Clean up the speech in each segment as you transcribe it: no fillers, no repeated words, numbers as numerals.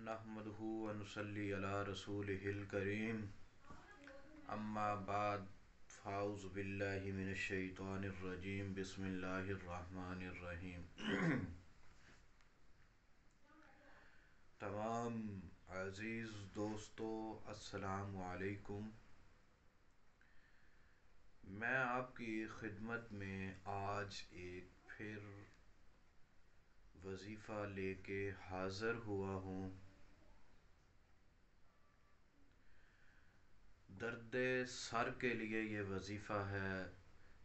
नहमदुहु व नुसल्ली अला रसूलिहिल करीम अम्मा बाद फ़ाऊज़ु बिल्लाहि मिनश शैतानिर रजीम बिस्मिल्लाहिर रहमानिर रहीम। तमाम अज़ीज़ दोस्तों अस्सलामु अलैकुम। मैं आपकी खिदमत में आज एक फिर वजीफ़ा लेके हाज़िर हुआ हूँ। दर्द सर के लिए ये वजीफ़ा है।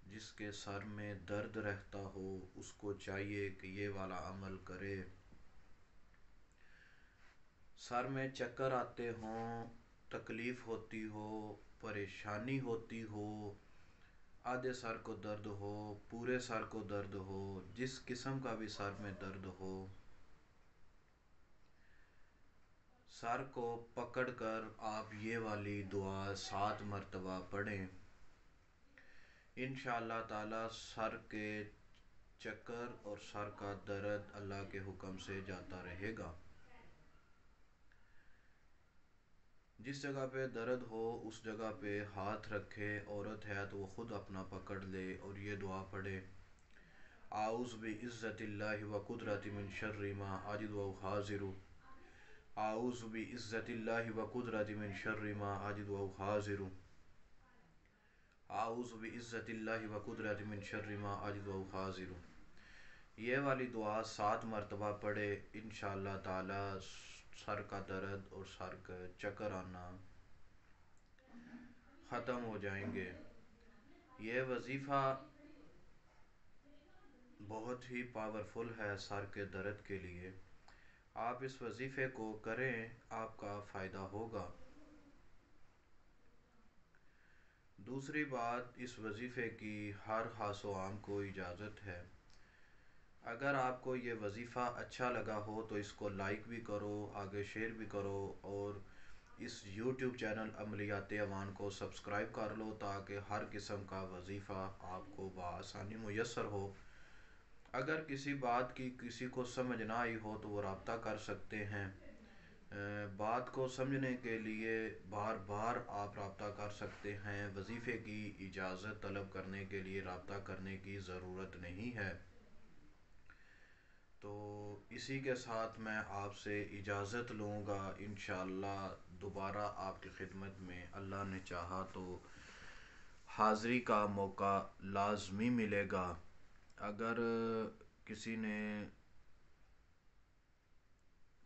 जिसके सर में दर्द रहता हो उसको चाहिए कि ये वाला अमल करे। सर में चक्कर आते हों, तकलीफ़ होती हो, परेशानी होती हो, आधे सर को दर्द हो, पूरे सर को दर्द हो, जिस किस्म का भी सर में दर्द हो, सर को पकड़कर आप ये वाली दुआ 7 मरतबा पढ़ें। इंशाअल्लाह ताला सर के चक्कर और सर का दर्द अल्लाह के हुक्म से जाता रहेगा। जिस जगह पे दर्द हो उस जगह पे हाथ रखे, औरत है तो वो ख़ुद अपना पकड़ ले और ये दुआ पढ़े। आऊज़ु बिइज़्ज़तिल्लाहि व कुदरति मिन शर्रि मा अजिदु व हाज़िरु। आऊज़ु बिइज़्ज़तिल्लाहि व कुदरति मिन शर्रि मा अजिदु व हाज़िरु। आऊज़ु बिइज़्ज़तिल्लाहि व कुदरति मिन शर्रि मा अजिदु व हाज़िरु। ये वाली दुआ 7 मरतबा पढ़े। इंशाअल्लाह ताला सर का दर्द और सर का चक्कर आना ख़त्म हो जाएंगे। ये वजीफ़ा बहुत ही पावरफुल है सर के दर्द के लिए। आप इस वजीफ़े को करें, आपका फ़ायदा होगा। दूसरी बात, इस वजीफ़े की हर ख़ास व आम को इजाज़त है। अगर आपको ये वजीफ़ा अच्छा लगा हो तो इसको लाइक भी करो, आगे शेयर भी करो और इस YouTube चैनल अमलियात अवान को सब्सक्राइब कर लो ताकि हर किस्म का वजीफ़ा आपको बआसानी मुयस्सर हो। अगर किसी बात की किसी को समझ ना आई हो तो वो रब्ता कर सकते हैं। बात को समझने के लिए बार बार आप रब्ता कर सकते हैं। वजीफ़े की इजाज़त तलब करने के लिए रब्ता करने की ज़रूरत नहीं है। तो इसी के साथ मैं आपसे इजाज़त लूँगा। इंशाअल्लाह दोबारा आपकी खिदमत में अल्लाह ने चाहा तो हाज़री का मौका लाज़मी मिलेगा। अगर किसी ने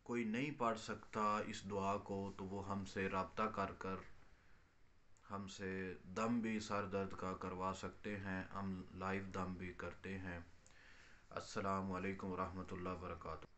कोई नहीं पढ़ सकता इस दुआ को तो वो हमसे रब्ता कर हमसे दम भी सर दर्द का करवा सकते हैं। हम लाइव दम भी करते हैं। अस्सलामु अलैकुम रहमतुल्लाहि व बरकातुहू।